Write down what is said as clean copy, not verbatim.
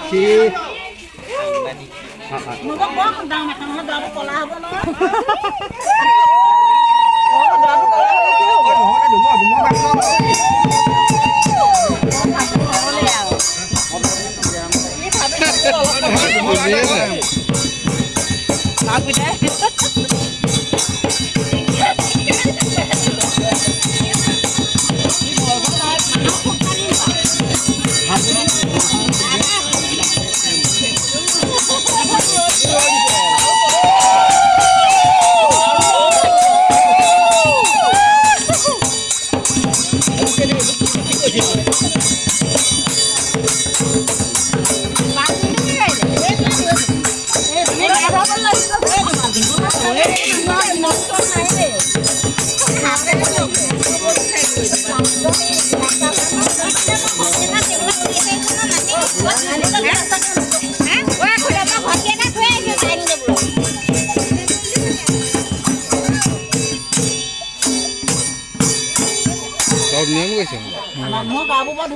কি মোক বৰ দাম এখন দৰাটো কলা হ'ব নহয় সব নিয়ম গৈছে মানুহৰ গাবোৰ